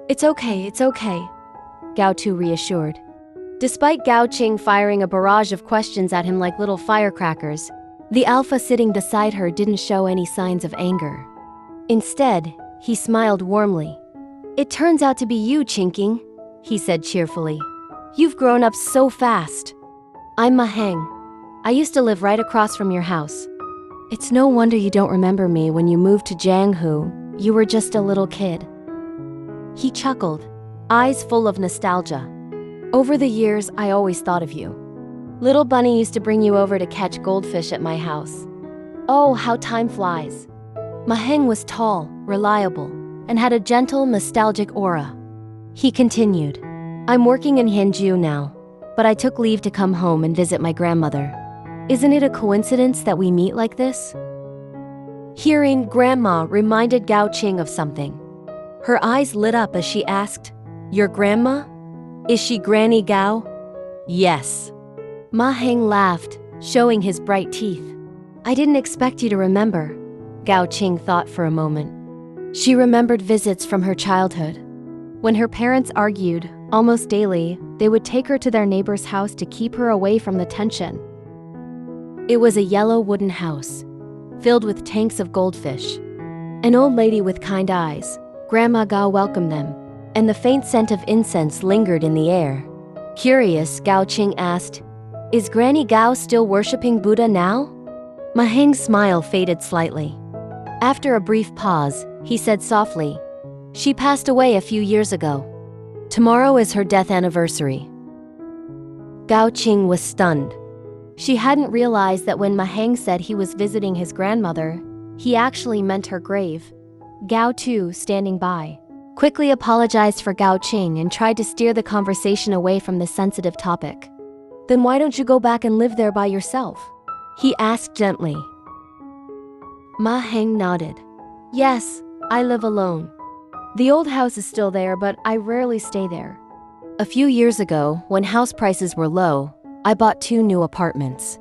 It's okay, Gao Tu reassured. Despite Gao Qing firing a barrage of questions at him like little firecrackers, the alpha sitting beside her didn't show any signs of anger. Instead, he smiled warmly. "It turns out to be you, Qingqing," he said cheerfully. "You've grown up so fast. I'm Ma Heng. I used to live right across from your house. It's no wonder you don't remember me. When you moved to Jianghu, you were just a little kid." He chuckled, eyes full of nostalgia. "Over the years, I always thought of you. Little Bunny used to bring you over to catch goldfish at my house. Oh, how time flies." Ma Heng was tall, reliable, and had a gentle, nostalgic aura. He continued, "I'm working in Hangzhou now, but I took leave to come home and visit my grandmother. Isn't it a coincidence that we meet like this?" Hearing grandma reminded Gao Qing of something. Her eyes lit up as she asked, "Your grandma? Is she Granny Gao?" "Yes." Ma Heng laughed, showing his bright teeth. "I didn't expect you to remember." Gao Qing thought for a moment. She remembered visits from her childhood. When her parents argued, almost daily, they would take her to their neighbor's house to keep her away from the tension. It was a yellow wooden house, filled with tanks of goldfish. An old lady with kind eyes, Grandma Gao, welcomed them, and the faint scent of incense lingered in the air. Curious, Gao Qing asked, "Is Granny Gao still worshipping Buddha now?" Ma Heng's smile faded slightly. After a brief pause, he said softly, "She passed away a few years ago. Tomorrow is her death anniversary." Gao Qing was stunned. She hadn't realized that when Ma Heng said he was visiting his grandmother, he actually meant her grave. Gao Tu, standing by, quickly apologized for Gao Qing and tried to steer the conversation away from the sensitive topic. "Then why don't you go back and live there by yourself?" he asked gently. Ma Heng nodded. "Yes, I live alone. The old house is still there, but I rarely stay there. A few years ago, when house prices were low, I bought 2 new apartments.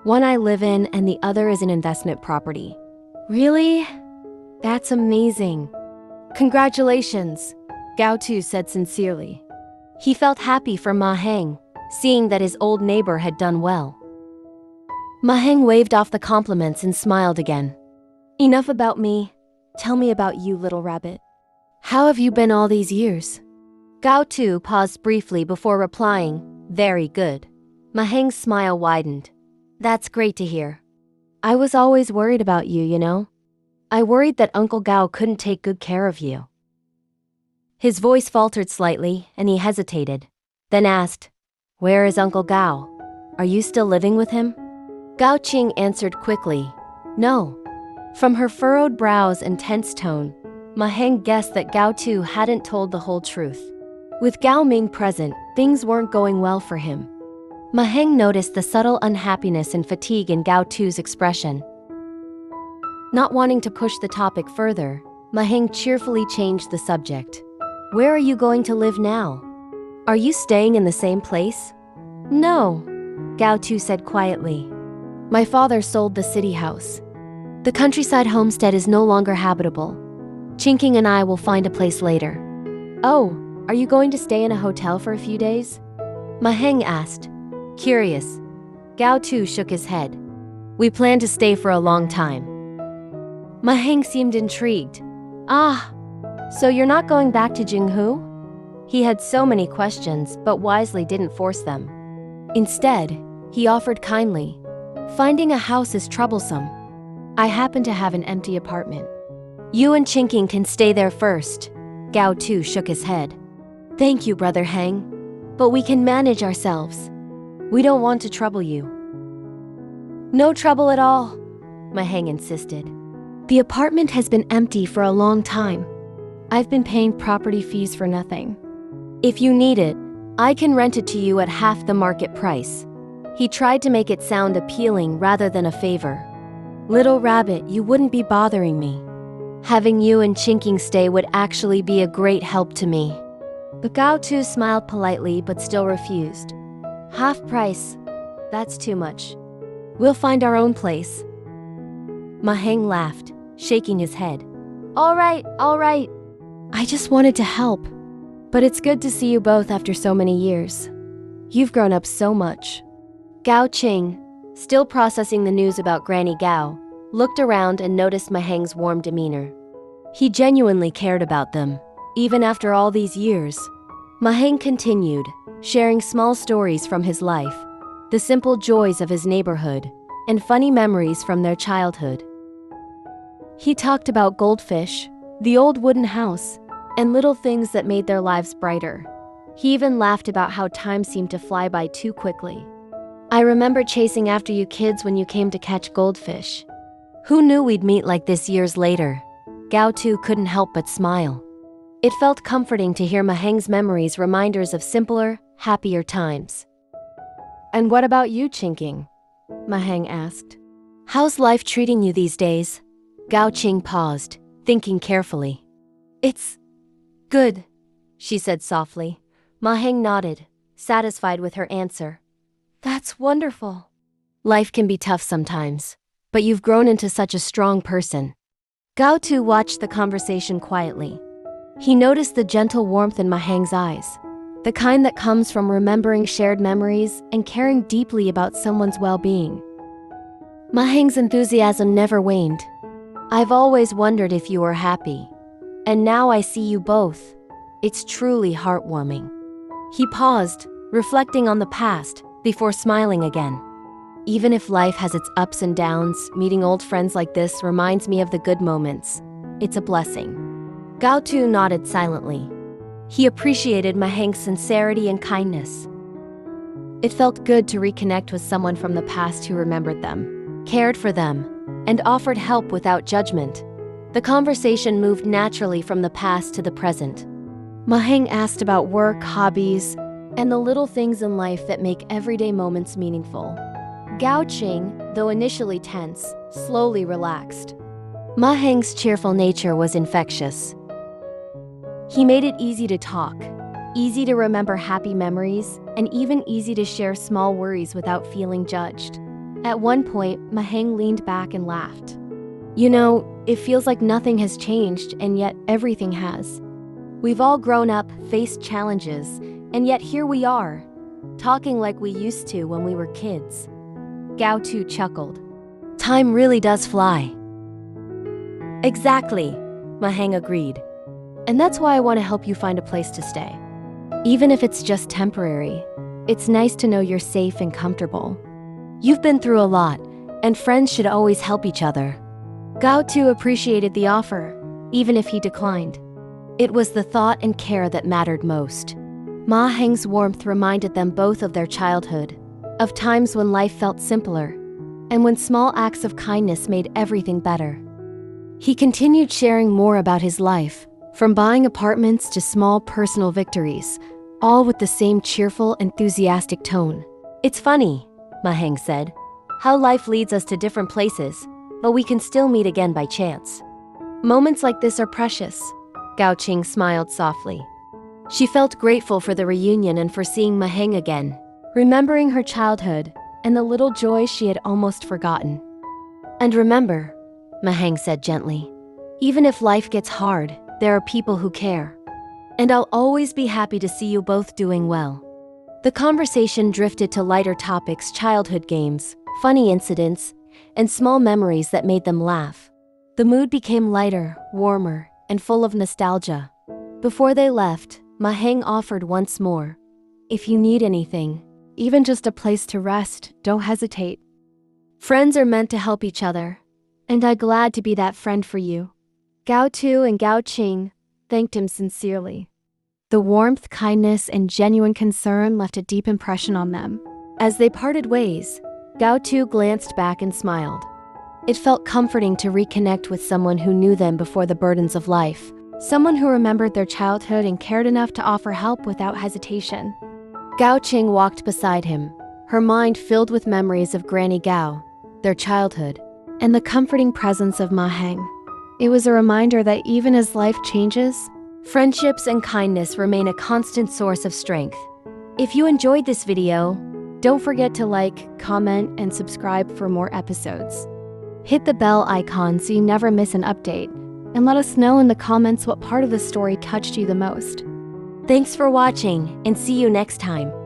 One I live in and the other is an investment property." "Really? That's amazing. Congratulations," Gao Tu said sincerely. He felt happy for Ma Heng, seeing that his old neighbor had done well. Ma Heng waved off the compliments and smiled again. "Enough about me. Tell me about you, little rabbit. How have you been all these years?" Gao Tu paused briefly before replying, "Very good." Ma Heng's smile widened. "That's great to hear. I was always worried about you, you know. I worried that Uncle Gao couldn't take good care of you." His voice faltered slightly, and he hesitated, then asked, "Where is Uncle Gao? Are you still living with him?" Gao Qing answered quickly, "No." From her furrowed brows and tense tone, Ma Heng guessed that Gao Tu hadn't told the whole truth. With Gao Ming present, things weren't going well for him. Ma Heng noticed the subtle unhappiness and fatigue in Gao Tu's expression. Not wanting to push the topic further, Ma Heng cheerfully changed the subject. "Where are you going to live now? Are you staying in the same place?" "No," Gao Tu said quietly. "My father sold the city house. The countryside homestead is no longer habitable. Qingqing and I will find a place later." "Oh, are you going to stay in a hotel for a few days?" Ma Heng asked. Curious, Gao Tu shook his head. "We plan to stay for a long time." Ma Heng seemed intrigued. "Ah, so you're not going back to Jinghu?" He had so many questions, but wisely didn't force them. Instead, he offered kindly, "Finding a house is troublesome. I happen to have an empty apartment. You and Qingqing can stay there first." Gao Tu shook his head. "Thank you, Brother Heng, but we can manage ourselves. We don't want to trouble you." "No trouble at all," Ma Heng insisted. "The apartment has been empty for a long time. I've been paying property fees for nothing. If you need it, I can rent it to you at half the market price." He tried to make it sound appealing rather than a favor. "Little rabbit, you wouldn't be bothering me. Having you and Qingqing stay would actually be a great help to me." But Gao Tu smiled politely but still refused. "Half price? That's too much. We'll find our own place." Ma Heng laughed, shaking his head. All right. I just wanted to help," But it's good to see you both after so many years. You've grown up so much. Gao Qing, still processing the news about Granny Gao, looked around and noticed Ma Heng's warm demeanor. He genuinely cared about them, even after all these years. Ma Heng continued, sharing small stories from his life, the simple joys of his neighborhood, and funny memories from their childhood. He talked about goldfish, the old wooden house, and little things that made their lives brighter. He even laughed about how time seemed to fly by too quickly. I remember chasing after you kids when you came to catch goldfish. Who knew we'd meet like this years later? Gao Tu couldn't help but smile. It felt comforting to hear Ma Heng's memories, reminders of simpler, happier times. And what about you, Qing? Ma Heng asked. How's life treating you these days? Gao Qing paused, thinking carefully. It's good, she said softly. Ma Heng nodded, satisfied with her answer. That's wonderful. Life can be tough sometimes, but you've grown into such a strong person. Gao Tu watched the conversation quietly. He noticed the gentle warmth in Ma Heng's eyes, the kind that comes from remembering shared memories and caring deeply about someone's well-being. Ma Heng's enthusiasm never waned. I've always wondered if you were happy. And now I see you both. It's truly heartwarming. He paused, reflecting on the past, before smiling again. Even if life has its ups and downs, meeting old friends like this reminds me of the good moments. It's a blessing. Gao Tu nodded silently. He appreciated Ma Heng's sincerity and kindness. It felt good to reconnect with someone from the past who remembered them, cared for them, and offered help without judgment. The conversation moved naturally from the past to the present. Ma Heng asked about work, hobbies, and the little things in life that make everyday moments meaningful. Gao Qing, though initially tense, slowly relaxed. Ma Heng's cheerful nature was infectious. He made it easy to talk, easy to remember happy memories, and even easy to share small worries without feeling judged. At one point, Ma Heng leaned back and laughed. You know, it feels like nothing has changed, and yet everything has. We've all grown up, faced challenges, and yet here we are, talking like we used to when we were kids. Gao Tu chuckled. Time really does fly. Exactly, Ma Heng agreed. And that's why I want to help you find a place to stay. Even if it's just temporary, it's nice to know you're safe and comfortable. You've been through a lot, and friends should always help each other. Gao Tu appreciated the offer, even if he declined. It was the thought and care that mattered most. Ma Heng's warmth reminded them both of their childhood, of times when life felt simpler, and when small acts of kindness made everything better. He continued sharing more about his life, from buying apartments to small personal victories, all with the same cheerful, enthusiastic tone. It's funny, Ma Heng said, how life leads us to different places, but we can still meet again by chance. Moments like this are precious. Gao Qing smiled softly. She felt grateful for the reunion and for seeing Ma Heng again, remembering her childhood and the little joys she had almost forgotten. And remember, Ma Heng said gently, even if life gets hard, there are people who care. And I'll always be happy to see you both doing well. The conversation drifted to lighter topics, childhood games, funny incidents, and small memories that made them laugh. The mood became lighter, warmer, and full of nostalgia. Before they left, Ma Heng offered once more. If you need anything, even just a place to rest, don't hesitate. Friends are meant to help each other, and I'm glad to be that friend for you. Gao Tu and Gao Qing thanked him sincerely. The warmth, kindness, and genuine concern left a deep impression on them. As they parted ways, Gao Tu glanced back and smiled. It felt comforting to reconnect with someone who knew them before the burdens of life, someone who remembered their childhood and cared enough to offer help without hesitation. Gao Qing walked beside him, her mind filled with memories of Granny Gao, their childhood, and the comforting presence of Ma Heng. It was a reminder that even as life changes, friendships and kindness remain a constant source of strength. If you enjoyed this video, don't forget to like, comment, and subscribe for more episodes. Hit the bell icon so you never miss an update, and let us know in the comments what part of the story touched you the most. Thanks for watching, and see you next time.